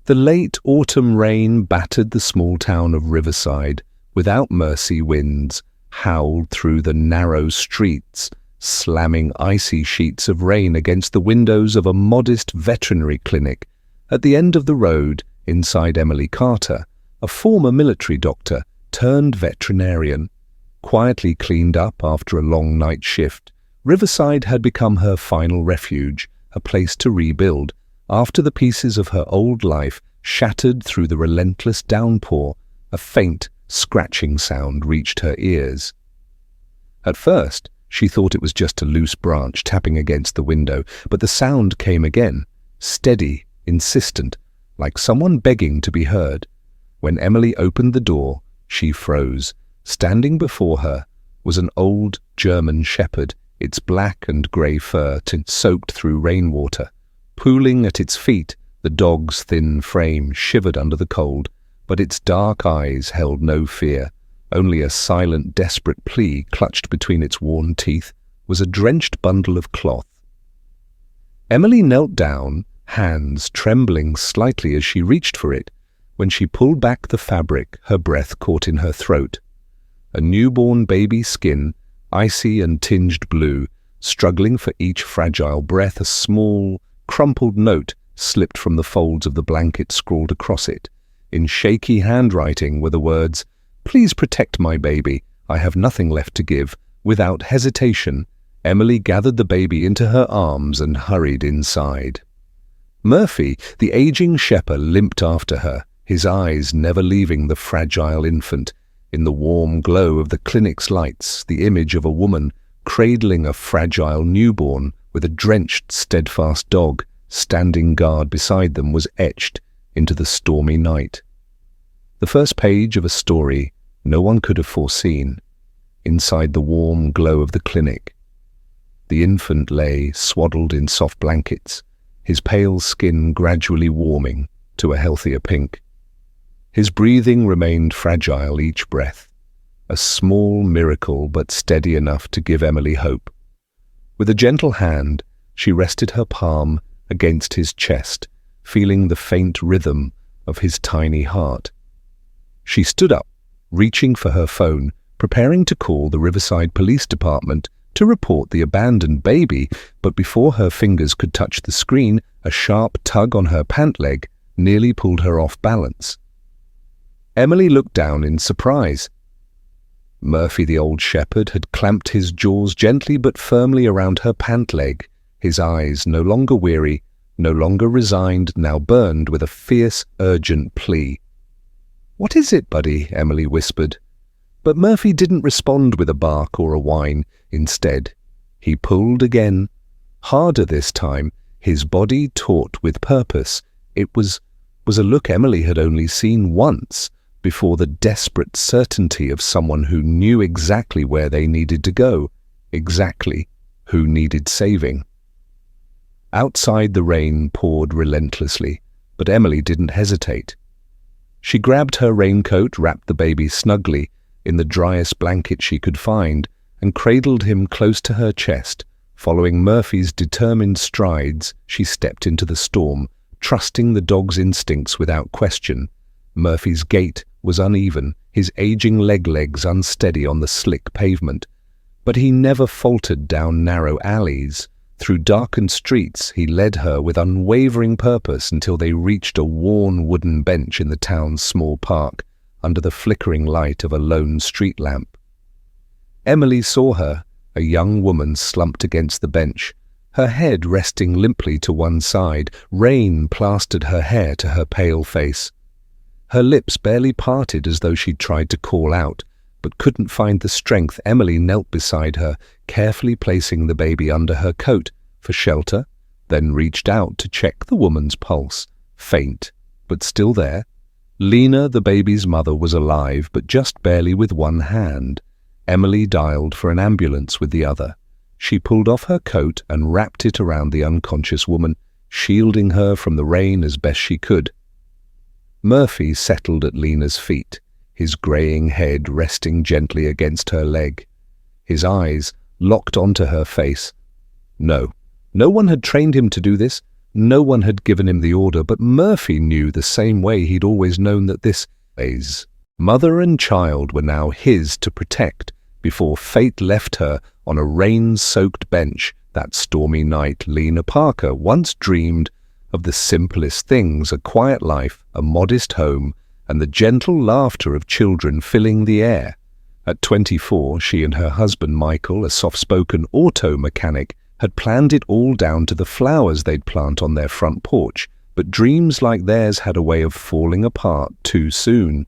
The late autumn rain battered the small town of Riverside. Without mercy, winds howled through the narrow streets, slamming icy sheets of rain against the windows of a modest veterinary clinic. At the end of the road, inside Emily Carter, a former military doctor turned veterinarian. Quietly cleaned up after a long night shift, Riverside had become her final refuge, a place to rebuild, after the pieces of her old life shattered through the relentless downpour. A faint, scratching sound reached her ears. At first, she thought it was just a loose branch tapping against the window, but the sound came again, steady, insistent, like someone begging to be heard. When Emily opened the door, she froze. Standing before her was an old German shepherd, its black and grey fur soaked through rainwater. Pooling at its feet, the dog's thin frame shivered under the cold, but its dark eyes held no fear. Only a silent, desperate plea clutched between its worn teeth was a drenched bundle of cloth. Emily knelt down, hands trembling slightly as she reached for it. When she pulled back the fabric, her breath caught in her throat. A newborn baby's skin, icy and tinged blue, struggling for each fragile breath. A small, crumpled note slipped from the folds of the blanket scrawled across it. In shaky handwriting were the words, "Please protect my baby. I have nothing left to give." Without hesitation, Emily gathered the baby into her arms and hurried inside. Murphy, the aging shepherd, limped after her, his eyes never leaving the fragile infant. In the warm glow of the clinic's lights, the image of a woman cradling a fragile newborn with a drenched, steadfast dog standing guard beside them was etched into the stormy night. The first page of a story no one could have foreseen. Inside the warm glow of the clinic, the infant lay swaddled in soft blankets, his pale skin gradually warming to a healthier pink. His breathing remained fragile each breath, a small miracle but steady enough to give Emily hope. With a gentle hand, she rested her palm against his chest, feeling the faint rhythm of his tiny heart. She stood up, reaching for her phone, preparing to call the Riverside Police Department to report the abandoned baby, but before her fingers could touch the screen, a sharp tug on her pant leg nearly pulled her off balance. Emily looked down in surprise. Murphy, the old shepherd, had clamped his jaws gently but firmly around her pant leg, his eyes no longer weary, no longer resigned, now burned with a fierce, urgent plea. "What is it, buddy?" Emily whispered. But Murphy didn't respond with a bark or a whine. Instead, he pulled again, harder this time, his body taut with purpose. It was a look Emily had only seen once, before the desperate certainty of someone who knew exactly where they needed to go, exactly who needed saving. Outside, the rain poured relentlessly, but Emily didn't hesitate. She grabbed her raincoat, wrapped the baby snugly in the driest blanket she could find, and cradled him close to her chest. Following Murphy's determined strides, she stepped into the storm, trusting the dog's instincts without question. Murphy's gait was uneven, his aging legs unsteady on the slick pavement. But he never faltered down narrow alleys. Through darkened streets, he led her with unwavering purpose until they reached a worn wooden bench in the town's small park, under the flickering light of a lone street lamp. Emily saw her, a young woman slumped against the bench, her head resting limply to one side. Rain plastered her hair to her pale face. Her lips barely parted as though she'd tried to call out, but couldn't find the strength. Emily knelt beside her, carefully placing the baby under her coat for shelter, then reached out to check the woman's pulse, faint, but still there. Lena, the baby's mother, was alive, but just barely with one hand. Emily dialed for an ambulance with the other. She pulled off her coat and wrapped it around the unconscious woman, shielding her from the rain as best she could. Murphy settled at Lena's feet, his greying head resting gently against her leg. His eyes locked onto her face. No one had trained him to do this. No one had given him the order, but Murphy knew the same way he'd always known that this is. Mother and child were now his to protect before fate left her on a rain-soaked bench that stormy night. Lena Parker once dreamed of the simplest things: a quiet life, a modest home, and the gentle laughter of children filling the air. At 24, she and her husband Michael, a soft-spoken auto mechanic, had planned it all down to the flowers they'd plant on their front porch, but dreams like theirs had a way of falling apart too soon.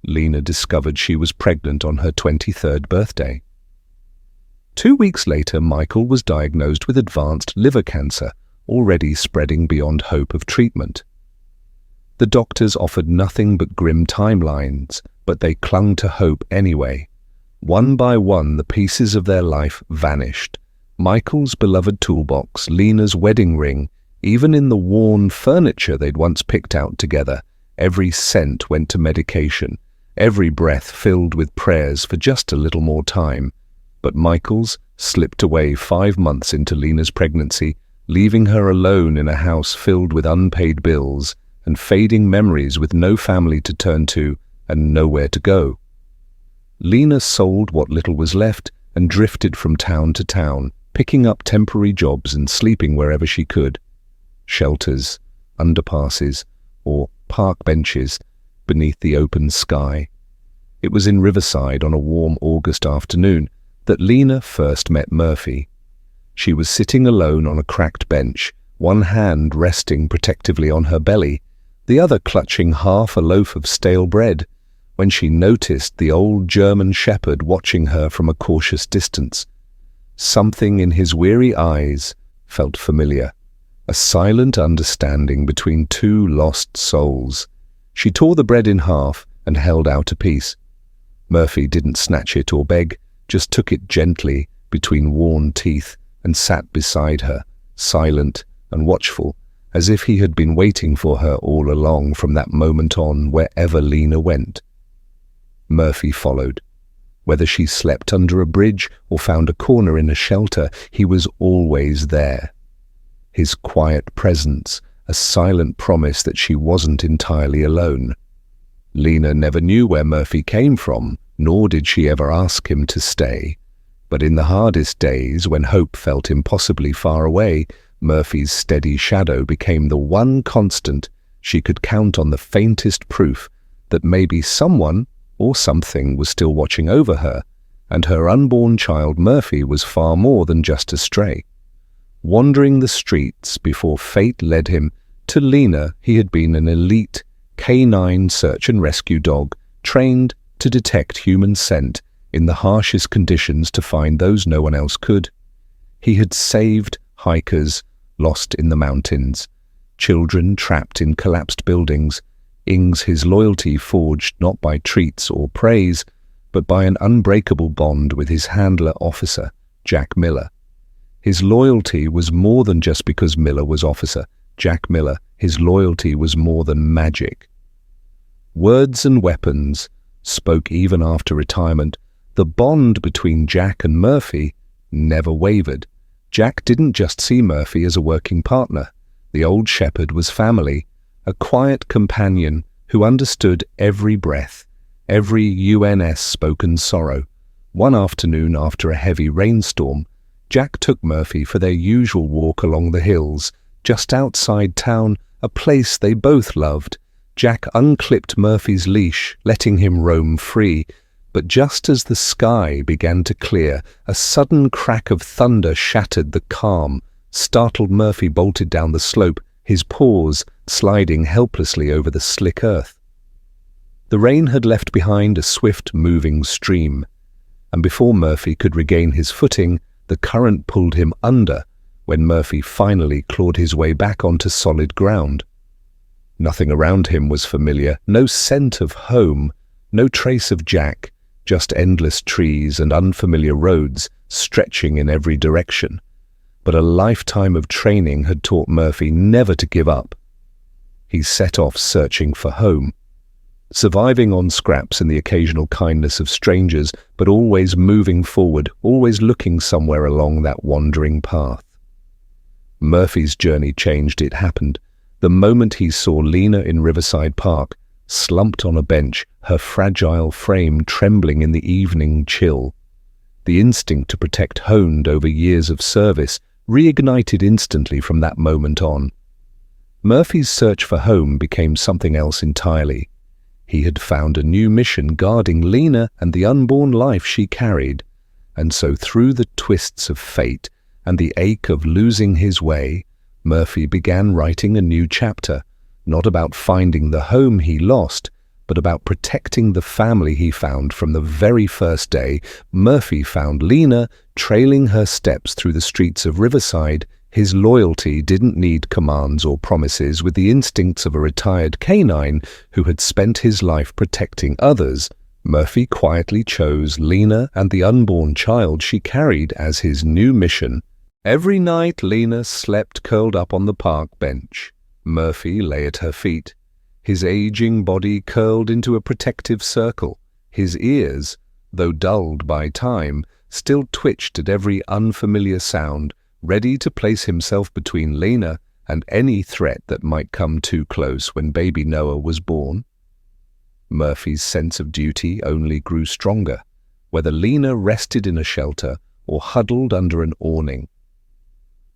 Lena discovered she was pregnant on her 23rd birthday. 2 weeks later, Michael was diagnosed with advanced liver cancer, already spreading beyond hope of treatment. The doctors offered nothing but grim timelines, but they clung to hope anyway. One by one, the pieces of their life vanished. Michael's beloved toolbox, Lena's wedding ring, even in the worn furniture they'd once picked out together. Every cent went to medication, every breath filled with prayers for just a little more time. But Michael's slipped away 5 months into Lena's pregnancy, leaving her alone in a house filled with unpaid bills and fading memories, with no family to turn to and nowhere to go. Lena sold what little was left and drifted from town to town, picking up temporary jobs and sleeping wherever she could. Shelters, underpasses, or park benches beneath the open sky. It was in Riverside on a warm August afternoon that Lena first met Murphy. She was sitting alone on a cracked bench, one hand resting protectively on her belly, the other clutching half a loaf of stale bread, when she noticed the old German shepherd watching her from a cautious distance. Something in his weary eyes felt familiar, a silent understanding between two lost souls. She tore the bread in half and held out a piece. Murphy didn't snatch it or beg, just took it gently between worn teeth and sat beside her, silent and watchful, as if he had been waiting for her all along from that moment on, wherever Lena went. Murphy followed. Whether she slept under a bridge or found a corner in a shelter, he was always there. His quiet presence, a silent promise that she wasn't entirely alone. Lena never knew where Murphy came from, nor did she ever ask him to stay. But in the hardest days, when hope felt impossibly far away, Murphy's steady shadow became the one constant. She could count on the faintest proof that maybe someone or something was still watching over her, and her unborn child Murphy was far more than just a stray. Wandering the streets before fate led him to Lena, he had been an elite canine search and rescue dog, trained to detect human scent in the harshest conditions to find those no one else could. He had saved hikers lost in the mountains, children trapped in collapsed buildings. Ings his loyalty forged not by treats or praise, but by an unbreakable bond with his handler officer, Jack Miller. His loyalty was more than just because Miller was officer. Jack Miller, his loyalty was more than magic. Words and weapons spoke even after retirement. The bond between Jack and Murphy never wavered. Jack didn't just see Murphy as a working partner. The old shepherd was family, a quiet companion who understood every breath, every UNS-spoken sorrow. One afternoon after a heavy rainstorm, Jack took Murphy for their usual walk along the hills, just outside town, a place they both loved. Jack unclipped Murphy's leash, letting him roam free. But just as the sky began to clear, a sudden crack of thunder shattered the calm. Startled, Murphy bolted down the slope, his paws sliding helplessly over the slick earth. The rain had left behind a swift-moving stream, and before Murphy could regain his footing, the current pulled him under when Murphy finally clawed his way back onto solid ground. Nothing around him was familiar, no scent of home, no trace of Jack, just endless trees and unfamiliar roads stretching in every direction. But a lifetime of training had taught Murphy never to give up. He set off searching for home, surviving on scraps and the occasional kindness of strangers, but always moving forward, always looking somewhere along that wandering path. Murphy's journey changed. It happened the moment he saw Lena in Riverside Park, slumped on a bench, her fragile frame trembling in the evening chill. The instinct to protect, honed over years of service, reignited instantly from that moment on. Murphy's search for home became something else entirely. He had found a new mission guarding Lena and the unborn life she carried, and so through the twists of fate and the ache of losing his way, Murphy began writing a new chapter, not about finding the home he lost, but about protecting the family he found. From the very first day Murphy found Lena trailing her steps through the streets of Riverside, his loyalty didn't need commands or promises. With the instincts of a retired canine who had spent his life protecting others, Murphy quietly chose Lena and the unborn child she carried as his new mission. Every night Lena slept curled up on the park bench. Murphy lay at her feet, his aging body curled into a protective circle. His ears, though dulled by time, still twitched at every unfamiliar sound, ready to place himself between Lena and any threat that might come too close. When baby Noah was born, Murphy's sense of duty only grew stronger, whether Lena rested in a shelter or huddled under an awning.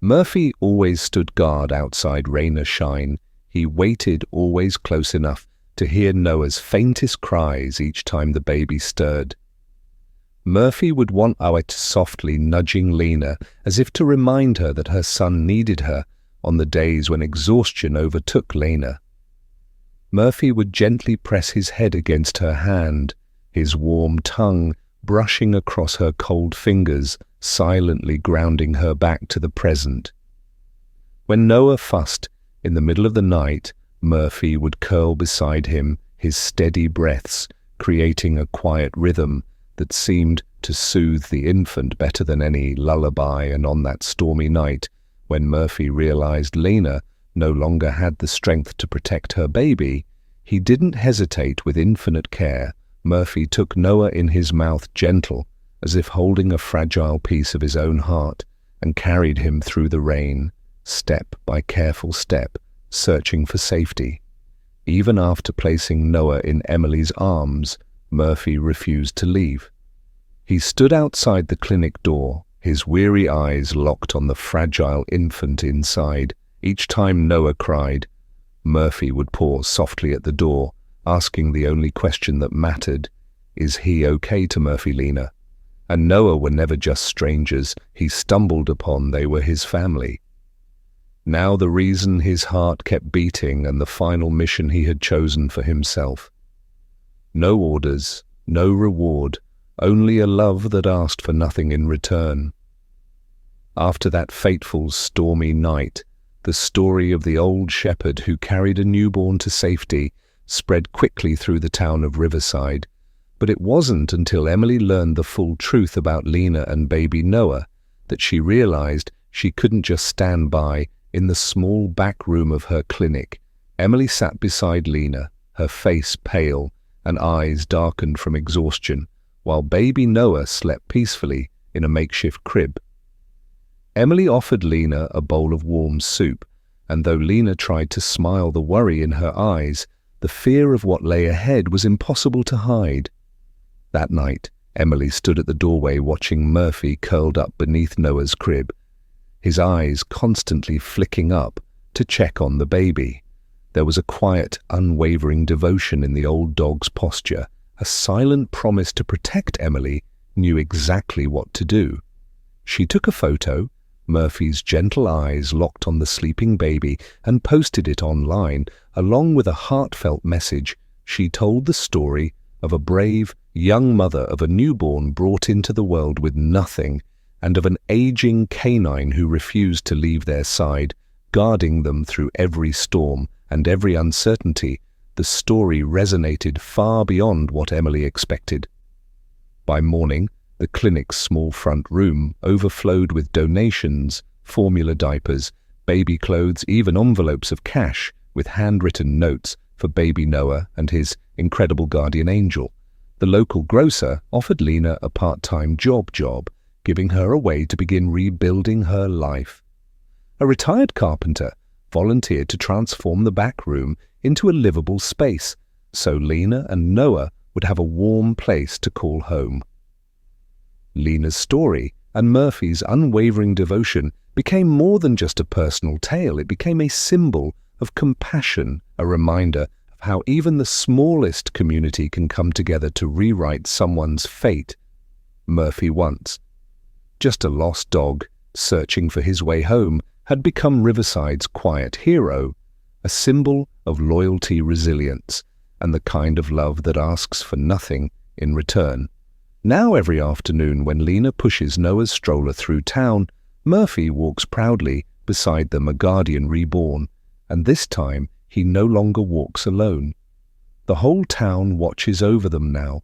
Murphy always stood guard outside rain or shine. He waited, always close enough to hear Noah's faintest cries each time the baby stirred. Murphy would want out softly, nudging Lena as if to remind her that her son needed her on the days when exhaustion overtook Lena. Murphy would gently press his head against her hand, his warm tongue brushing across her cold fingers, silently grounding her back to the present. When Noah fussed in the middle of the night, Murphy would curl beside him, his steady breaths creating a quiet rhythm that seemed to soothe the infant better than any lullaby. And on that stormy night, when Murphy realized Lena no longer had the strength to protect her baby, he didn't hesitate. With infinite care, Murphy took Noah in his mouth, gentle, as if holding a fragile piece of his own heart, and carried him through the rain, step by careful step, searching for safety. Even after placing Noah in Emily's arms, Murphy refused to leave. He stood outside the clinic door, his weary eyes locked on the fragile infant inside. Each time Noah cried, Murphy would pause softly at the door, asking the only question that mattered: is he okay? To Murphy, Lena and Noah were never just strangers he stumbled upon, they were his family. Now the reason his heart kept beating, and the final mission he had chosen for himself. No orders, no reward, only a love that asked for nothing in return. After that fateful, stormy night, the story of the old shepherd who carried a newborn to safety spread quickly through the town of Riverside. But it wasn't until Emily learned the full truth about Lena and baby Noah that she realized she couldn't just stand by. In the small back room of her clinic, Emily sat beside Lena, her face pale and eyes darkened from exhaustion, while baby Noah slept peacefully in a makeshift crib. Emily offered Lena a bowl of warm soup, and though Lena tried to smile, the worry in her eyes, the fear of what lay ahead, was impossible to hide. That night, Emily stood at the doorway watching Murphy curled up beneath Noah's crib, his eyes constantly flicking up to check on the baby. There was a quiet, unwavering devotion in the old dog's posture, a silent promise to protect. Emily knew exactly what to do. She took a photo, Murphy's gentle eyes locked on the sleeping baby, and posted it online. Along with a heartfelt message, she told the story of a brave young mother of a newborn brought into the world with nothing, and of an aging canine who refused to leave their side, guarding them through every storm and every uncertainty. The story resonated far beyond what Emily expected. By morning, the clinic's small front room overflowed with donations, formula diapers, baby clothes, even envelopes of cash with handwritten notes for baby Noah and his incredible guardian angel. The local grocer offered Lena a part-time job, giving her a way to begin rebuilding her life. A retired carpenter volunteered to transform the back room into a livable space so Lena and Noah would have a warm place to call home. Lena's story and Murphy's unwavering devotion became more than just a personal tale. It became a symbol of compassion, a reminder of how even the smallest community can come together to rewrite someone's fate. Murphy once, just a lost dog searching for his way home, had become Riverside's quiet hero, a symbol of loyalty, resilience, and the kind of love that asks for nothing in return. Now every afternoon when Lena pushes Noah's stroller through town, Murphy walks proudly beside them, a guardian reborn, and this time he no longer walks alone. The whole town watches over them now.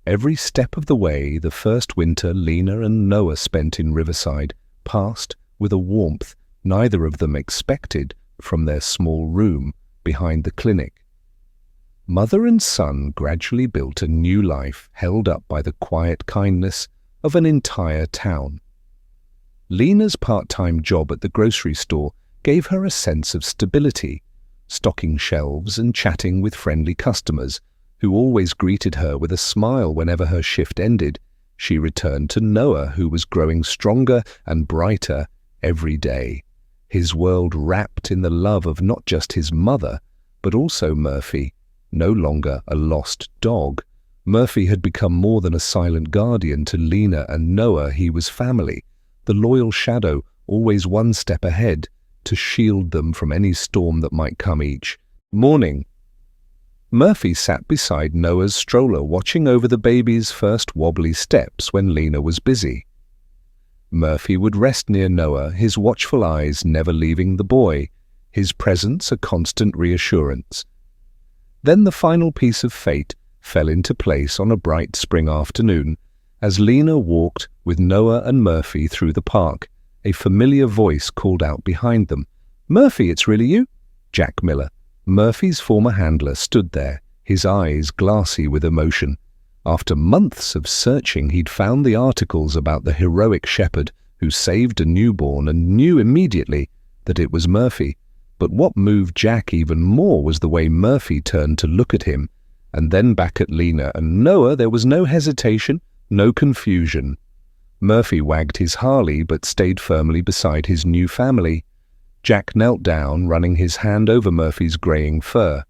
Every step of the way, the first winter Lena and Noah spent in Riverside passed with a warmth neither of them expected from their small room behind the clinic. Mother and son gradually built a new life held up by the quiet kindness of an entire town. Lena's part-time job at the grocery store gave her a sense of stability, stocking shelves and chatting with friendly customers who always greeted her with a smile whenever her shift ended. She returned to Noah, who was growing stronger and brighter every day, his world wrapped in the love of not just his mother, but also Murphy. No longer a lost dog, Murphy had become more than a silent guardian to Lena and Noah. He was family, the loyal shadow, always one step ahead to shield them from any storm that might come each morning. Murphy sat beside Noah's stroller, watching over the baby's first wobbly steps when Lena was busy. Murphy would rest near Noah, his watchful eyes never leaving the boy, his presence a constant reassurance. Then the final piece of fate fell into place on a bright spring afternoon as Lena walked with Noah and Murphy through the park. A familiar voice called out behind them, "Murphy, it's really you?" Jack Miller, Murphy's former handler, stood there, his eyes glassy with emotion. After months of searching, he'd found the articles about the heroic shepherd who saved a newborn and knew immediately that it was Murphy. But what moved Jack even more was the way Murphy turned to look at him, and then back at Lena and Noah. There was no hesitation, no confusion. Murphy wagged his Harley but stayed firmly beside his new family. Jack knelt down, running his hand over Murphy's graying fur.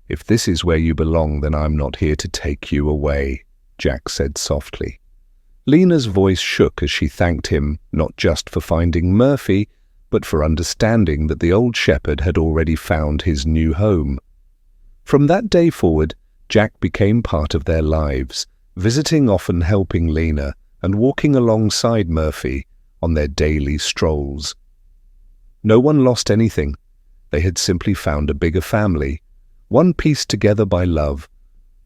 "If this is where you belong, then I'm not here to take you away," Jack said softly. Lena's voice shook as she thanked him, not just for finding Murphy, but for understanding that the old shepherd had already found his new home. From that day forward, Jack became part of their lives, visiting, often helping Lena, and walking alongside Murphy on their daily strolls. No one lost anything. They had simply found a bigger family, one pieced together by love,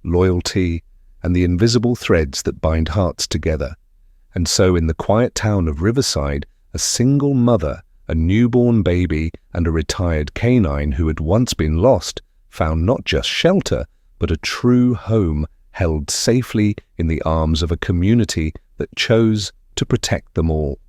loyalty, and the invisible threads that bind hearts together. And so in the quiet town of Riverside, a single mother, a newborn baby, and a retired canine who had once been lost found not just shelter, but a true home held safely in the arms of a community that chose to protect them all.